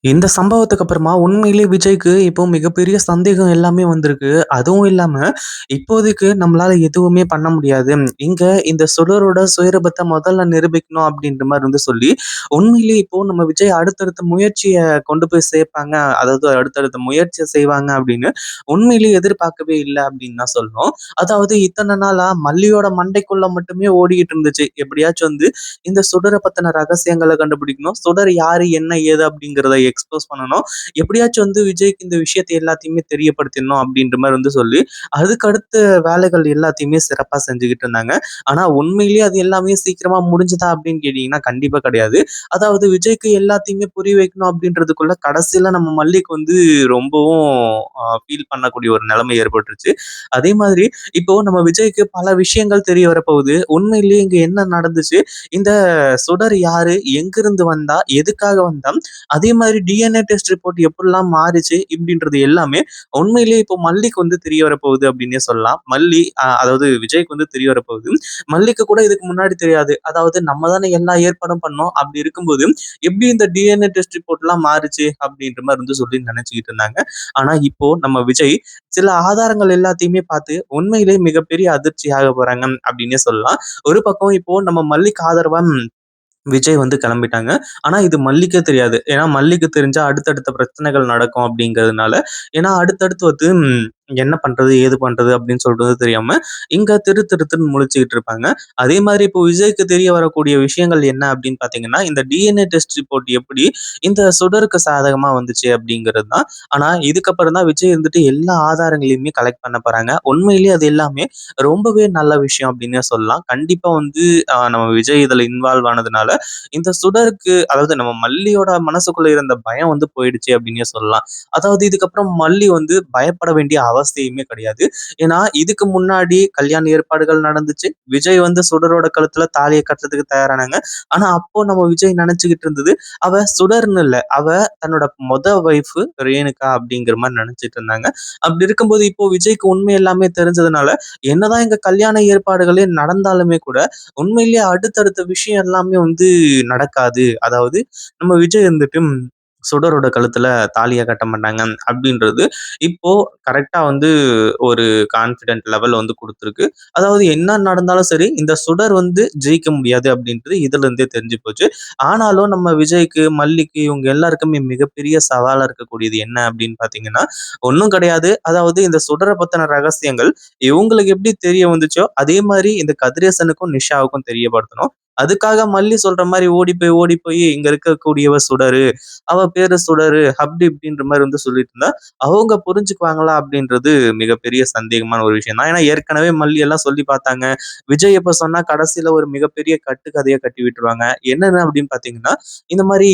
இந்த சம்பவத்துக்கு அப்புறமா உண்மையிலேயே விஜய்க்கு இப்போ மிகப்பெரிய சந்தேகம் எல்லாமே வந்திருக்கு. அதுவும் இல்லாம, இப்போதைக்கு நம்மளால எதுவுமே பண்ண முடியாது. இங்க இந்த சுடரோட சுயரூபத்த முதல்ல நிரூபிக்கணும் அப்படின்ற மாரி சொல்லி, உண்மையிலேயே இப்போ நம்ம விஜய் அடுத்தடுத்த முயற்சிய கொண்டு போய் சேர்ப்பாங்க. அதாவது அடுத்தடுத்த முயற்சிய செய்வாங்க அப்படின்னு உண்மையிலேயே எதிர்பார்க்கவே இல்ல அப்படின்னு தான் சொல்லணும். அதாவது இத்தன நாளா மல்லியோட மண்டைக்குள்ள மட்டுமே ஓடிக்கிட்டு இருந்துச்சு. எப்படியாச்சும் இந்த சுடர பத்தின ரகசியங்கள கண்டுபிடிக்கணும். சுடர் யாரு, என்ன, ஏது அப்படிங்கிறத எக்ஸ்போஸ் பண்ணணும். எப்படியாச்சும் விஜய்க்கு இந்த விஷயத்த எல்லாத்தையுமே தெரியப்படுத்திடணும் அப்படின்ற மாரி சொல்லி, அதுக்கு அடுத்த வேலைகள் எல்லாத்தையுமே சிறப்பா செஞ்சுகிட்டு இருந்தாங்க. ஆனா உண்மையிலேயே அது எல்லாமே சீக்கிரமா முடிஞ்சுதா அப்படின்னு கேட்டீங்கன்னா, கண்டிப்பா கிடையாது. அதாவது விஜய்க்கு எல்லாத்தையுமே புரிய வைக்கணும் அப்படின்றதுக்குள்ள கடைசியில நம்ம மல்லிக்கு ரொம்பவும் ஃபீல் பண்ணக்கூடிய ஒரு நிலைமை ஏற்பட்டுருச்சு. அதே மாதிரி இப்போ நம்ம விஜய்க்கு பல விஷயங்கள் தெரிய வரப்போகுது. உண்மையிலேயே இங்க என்ன நடந்துச்சு? இந்த சுடர் யாரு? எங்கிருந்து வந்தா? எதுக்காக வந்தா? அதே மாதிரி டிஎன்ஏ டெஸ்ட் ரிப்போர்ட் எப்படிலாம் மாறுச்சு? இப்படின்றது எல்லாமே உண்மையிலேயே இப்போ மல்லிக்கு தெரிய வரப்போகுது அப்படின்னே சொல்லலாம். மல்லி அதாவது விஜய்க்கு தெரிய வரப்போகுது. மல்லிக்கு கூட இதுக்கு முன்னாடி தெரியாது. அதாவது நம்ம தானே எல்லா ஏற்பாடும் பண்ணோம். அப்படி இருக்கும்போது எப்படி இந்த டிஎன்ஏ டெஸ்ட் ரிப்போர்ட்லாம் மாறுச்சு? அப்படின்ற மாரி சொல்லி நினைச்சுக்கிட்டு இருந்தாங்க. ஆனா இப்போ நம்ம விஜய் சில ஆதாரங்கள் எல்லாத்தையுமே பார்த்து உண்மையிலேயே மிகப்பெரிய அதிர்ச்சியாக போறாங்க அப்படின்னே சொல்லலாம். ஒரு பக்கம் இப்போ நம்ம மல்லிக்கு ஆதரவா விஜய் கிளம்பிட்டாங்க. ஆனா இது மல்லிக்கே தெரியாது. ஏன்னா மல்லிக்கு தெரிஞ்சா அடுத்தடுத்த பிரச்சனைகள் நடக்கும் அப்படிங்கிறதுனால, ஏன்னா அடுத்தடுத்து என்ன பண்றது? ஏது பண்றது? அப்படின்னு சொல்றது தெரியாம, இங்க திரு திருத்துன்னு முழிச்சுக்கிட்டு இருப்பாங்க. அதே மாரி இப்போ விஜய்க்கு தெரிய வரக்கூடிய விஷயங்கள் என்ன அப்படின்னு பார்த்தீங்கன்னா, இந்த டிஎன்ஏ டெஸ்ட் ரிப்போர்ட் எப்படி இந்த சுடருக்கு சாதகமா வந்துச்சு அப்படிங்கிறது தான். ஆனா இதுக்கப்புறம் தான் விஜய் எல்லா ஆதாரங்களையுமே கலெக்ட் பண்ண போறாங்க. உண்மையிலேயே அது எல்லாமே ரொம்பவே நல்ல விஷயம் அப்படின்னே சொல்லலாம். கண்டிப்பா நம்ம விஜய் இதுல இன்வால்வ் ஆனதுனால இந்த சுடருக்கு அதாவது நம்ம மல்லியோட மனசுக்குள்ள இருந்த பயம் போயிடுச்சு அப்படின்னே சொல்லலாம். அதாவது இதுக்கப்புறம் மல்லி பயப்பட வேண்டிய அவசியமே கிடையாது. ஏன்னா இதுக்கு முன்னாடி கல்யாண ஏற்பாடுகள் நடந்துச்சு. விஜய் சுடரோட கழுத்துல தாலிய கட்டுறதுக்கு தயாரானாங்க. ஆனா அப்போ நம்ம விஜய் நினைச்சுக்கிட்டு இருந்தது, அவ சுடர்ன்னு இல்ல. அவ தன்னோட ஒய்ஃப் ரேணுகா அப்படிங்கிற மாரி நினைச்சிட்டு இருந்தாங்க. அப்படி இருக்கும்போது இப்போ விஜய்க்கு உண்மை எல்லாமே தெரிஞ்சதுனால, என்னதான் இங்க கல்யாண ஏற்பாடுகளே நடந்தாலுமே கூட, உண்மையிலேயே அடுத்தடுத்த விஷயம் எல்லாமே நடக்காது. அதாவது நம்ம விஜய் சுடரோட கழுத்துல தாலிய கட்ட மாட்டாங்க அப்படின்றது இப்போ கரெக்ட்டா ஒரு கான்ஃபிடென்ட் லெவல் குடுத்திருக்கு. அதாவது என்ன நடந்தாலும் சரி, இந்த சுடர் ஜெயிக்க முடியாது அப்படின்றது இதுலருந்தே தெரிஞ்சு போச்சு. ஆனாலும் நம்ம விஜய்க்கு, மல்லிக்கு இவங்க எல்லாருக்குமே மிகப்பெரிய சவாலா இருக்கக்கூடியது என்ன அப்படின்னு பார்த்தீங்கன்னா, ஒண்ணும் கிடையாது. அதாவது இந்த சுடர பத்தின ரகசியங்கள் இவங்களுக்கு எப்படி தெரிய வந்துச்சோ, அதே மாரி இந்த கதிரேசனுக்கும், நிஷாவுக்கும் தெரியப்படுத்தணும். அதுக்காக மல்லி சொல்ற மாரி ஓடி போய் இங்க இருக்கக்கூடியவ சுடரு, அவ பேரு சுடரு அப்படி இப்படின்ற மாரி சொல்லிட்டு இருந்தா, அவங்க புரிஞ்சுக்குவாங்களா அப்படின்றது மிகப்பெரிய சந்தேகமான ஒரு விஷயம் தான். ஏன்னா ஏற்கனவே மல்லி எல்லாம் சொல்லி பார்த்தாங்க. விஜய் இப்ப சொன்னா கடைசியில ஒரு மிகப்பெரிய கட்டுக்கதைய கட்டி விட்டுருவாங்க. என்னன்னு அப்படின்னு பார்த்தீங்கன்னா, இந்த மாரி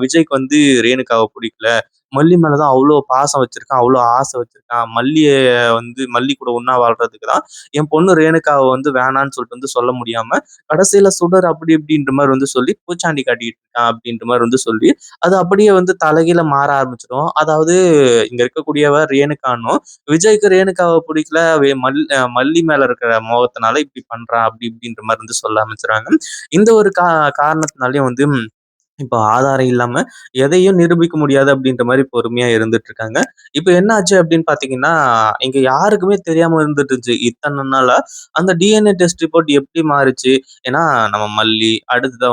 விஜய்க்கு ரேணுகாவ புடிக்கல. மல்லி மேல தான் அவ்ளோ பாசம் வச்சிருக்கான், அவ்ளோ ஆசை வச்சிருக்கான். மல்லிய மல்லி கூட ஒண்ணா வாழ்றதுக்கு தான் என் பொண்ணு ரேணுகாவ வேணான்னு சொல்லிட்டு சொல்ல முடியாம, கடைசியில சுடர் அப்படி இப்படின்ற மாரி சொல்லி பூச்சாண்டி காட்டிட்டு இருக்கான் அப்படின்ற மாரி சொல்லி, அது அப்படியே தலைகீழ மாற ஆரம்பிச்சுரும். அதாவது இங்க இருக்கக்கூடியவ ரேணுகான்னும், விஜய்க்கு ரேணுகாவ பிடிக்கல. மல்லி மேல இருக்கிற மோகத்தினால இப்படி பண்றா அப்படி இப்படின்ற மாரி சொல்ல ஆரம்பிச்சுறாங்க. இந்த ஒரு காரணத்தினாலயும் இப்போ ஆதாரம் இல்லாம எதையும் நிரூபிக்க முடியாது அப்படின்ற மாரி பொறுமையா இருந்துட்டு இருக்காங்க. இப்ப என்ன ஆச்சு அப்படின்னு பார்த்தீங்கன்னா, இங்க யாருக்குமே தெரியாம இருந்துட்டு இருந்துச்சு. இத்தன நாளா அந்த டிஎன்ஏ டெஸ்ட் ரிப்போர்ட் எப்படி மாறுச்சு? ஏன்னா நம்ம மல்லி, அடுத்ததா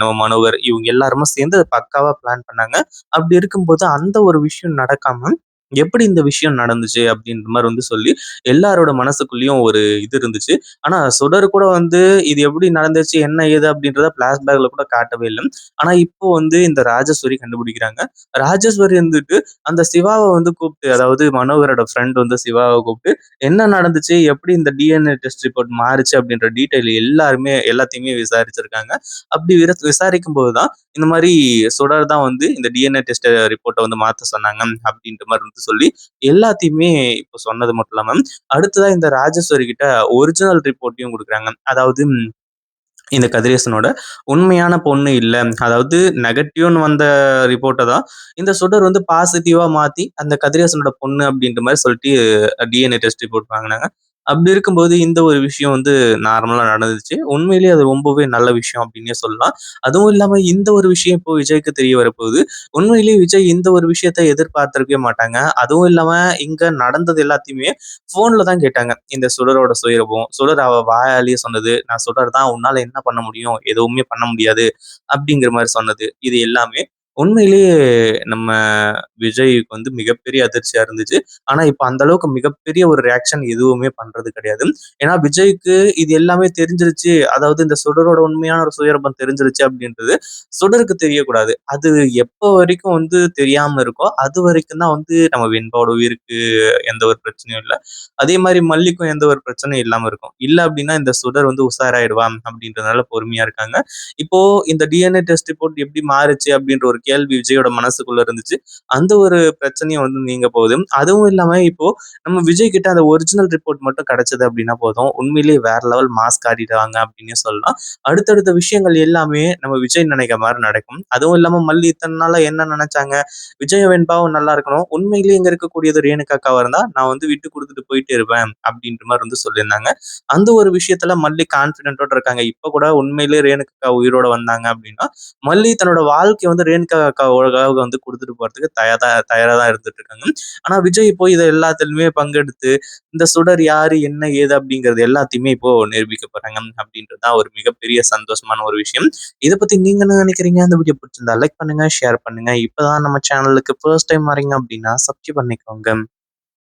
நம்ம மனோகர் இவங்க எல்லாருமே சேர்ந்து பக்காவா பிளான் பண்ணாங்க. அப்படி இருக்கும்போது அந்த ஒரு விஷயம் நடக்காம, எப்படி இந்த விஷயம் நடந்துச்சு அப்படின்ற மாரி சொல்லி எல்லாரோட மனசுக்குள்ளயும் ஒரு இது இருந்துச்சு. ஆனா சுடர் கூட இது எப்படி நடந்துச்சு, என்ன ஏது அப்படின்றத பிளாஷ்பேக்ல கூட காட்டவே இல்ல. ஆனா இப்போ இந்த ராஜேஸ்வரி கண்டுபிடிக்கிறாங்க. ராஜேஸ்வரி அந்த சிவாவ கூப்பிட்டு, அதாவது மனோகரோட ஃப்ரெண்ட் சிவாவ கூப்பிட்டு, என்ன நடந்துச்சு? எப்படி இந்த டிஎன்ஏ டெஸ்ட் ரிப்போர்ட் மாறுச்சு? அப்படின்ற டீட்டெயில் எல்லாத்தையுமே விசாரிச்சிருக்காங்க. அப்படி விசாரிக்கும்போது தான் இந்த மாரி சுடர் தான் இந்த டிஎன்ஏ டெஸ்ட் ரிப்போர்ட்ட மாத்த சொன்னாங்க அப்படின்ற மாரி சொல்லி எல்லாத்தையுமே இப்ப சொன்னது மட்டும் இல்லாம, அடுத்ததா இந்த ராஜேஸ்வரி கிட்ட ஒரிஜினல் ரிப்போர்ட்டையும் குடுக்குறாங்க. அதாவது இந்த கதிரேசனோட உண்மையான பொண்ணு இல்ல. அதாவது நெகட்டிவ்ன்னு வந்த ரிப்போர்ட்ட தான் இந்த சுடர் பாசிட்டிவா மாத்தி, அந்த கதிரேசனோட பொண்ணு அப்படின்ற மாரி சொல்லிட்டு டிஎன்ஏ டெஸ்ட் ரிப்போர்ட் வாங்குனாங்க. அப்படி இருக்கும்போது இந்த ஒரு விஷயம் வந்து நார்மலா நடந்துச்சு. உண்மையிலேயே அது ரொம்பவே நல்ல விஷயம் அப்டின்னே சொல்லலாம். அதுவும் இல்லாம இந்த ஒரு விஷயம் இப்போ விஜய்க்கு தெரிய வரப்போகுது. உண்மையிலேயே விஜய் இந்த ஒரு விஷயத்த எதிர்பார்த்திருக்கவே மாட்டாங்க. அதுவும் இல்லாம இங்க நடந்தது எல்லாத்தையுமே ஃபோன்ல தான் கேட்டாங்க. இந்த சுடரோட சுயரூபம். சுடர் அவ வாயாலேயே சொன்னது. "நான் சுடர் தான். உன்னால என்ன பண்ண முடியும்? எதுவுமே பண்ண முடியாது." அப்படிங்கிற மாரி சொன்னது. இது எல்லாமே உண்மையிலேயே நம்ம விஜய்க்கு வந்து மிகப்பெரிய அதிர்ச்சியா இருந்துச்சு. ஆனா, இப்ப அந்த அளவுக்கு மிகப்பெரிய ஒரு ரியாக்ஷன் எதுவுமே பண்றது கிடையாது. ஏன்னா, விஜய்க்கு இது எல்லாமே தெரிஞ்சிருச்சு. அதாவது இந்த சுடரோட உண்மையான ஒரு சுயரூபம் தெரிஞ்சிருச்சு அப்படின்றது சுடருக்கு தெரியக்கூடாது. அது எப்போ வரைக்கும் வந்து தெரியாம இருக்கோ, அதுவரைக்கும் தான் வந்து நம்ம வெண்பாவோட உயிருக்கு எந்த ஒரு பிரச்சனையும் இல்ல. அதே மாரி மல்லிக்கும் எந்த ஒரு பிரச்சனையும் இல்லாம இருக்கும். இல்ல அப்டின்னா இந்த சுடர் வந்து உஷாராயிடுவா அப்டின்றதுனால பொறுமையா இருக்காங்க. இப்போ இந்த டிஎன்ஏ டெஸ்ட் ரிப்போர்ட் எப்படி மாறுச்சு அப்டின்ற ஒரு கேள்வி விஜயோட மனசுக்குள்ள இருந்துச்சு. அந்த ஒரு பிரச்சனையும் வந்து நீங்க போகுது. அதுவும் இல்லாம இப்போ நம்ம விஜய் கிட்ட அந்த ஒரிஜினல் ரிப்போர்ட் மட்டும் கிடைச்சது அப்டின்னா போதும். உண்மையிலேயே வேற லெவல் மாஸ் காட்டிடுவாங்க அப்டின்னே சொல்லலாம். அடுத்தடுத்த விஷயங்கள் எல்லாமே நம்ம விஜய் நினைக்கிற மாரி நடக்கும். அதுவும் இல்லாம மல்லி இத்தன நாளா என்ன நெனச்சாங்க? விஜயும் வெண்பாவும் நல்லா இருக்கணும். உண்மையிலேயே இங்க இருக்கக்கூடியது ரேணுகா அக்காவா இருந்தா, நான் வந்து விட்டு குடுத்துட்டு போயிட்டே இருப்பேன். அப்படின்ற மாரி வந்து சொல்லியிருந்தாங்க. அந்த ஒரு விஷயத்துல மல்லி கான்ஃபிடென்ட்டோட இருக்காங்க. இப்ப கூட உண்மையிலேயே ரேணுகா அக்கா உயிரோட வந்தாங்க அப்படின்னா, மல்லி தன்னோட வாழ்க்கைய வந்து ரேணுகா அக்காவுக்காக வந்து குடுத்துட்டு போறதுக்கு தயாரா தான் இருந்துட்டு இருக்காங்க. ஆனா விஜய் போய் இத எல்லாத்துலயுமே பங்கெடுத்து, இந்த சுடர் யாரு, என்ன, ஏது அப்படிங்கிறது எல்லாத்தையுமே இப்போ நிரூபிக்க போறாங்க. அப்படின்றது தான் ஒரு மிகப்பெரிய சந்தோஷமான ஒரு விஷயம். இத பத்தி நீங்க என்ன நினைக்கிறீங்க? இந்த வீடியோ பிடிச்சிருந்தா லைக் பண்ணுங்க, ஷேர் பண்ணுங்க. இப்பதான் நம்ம சேனலுக்கு ஃபர்ஸ்ட் டைம் வரீங்க அப்படின்னா சப்ஸ்கிரைப் பண்ணிக்கோங்க.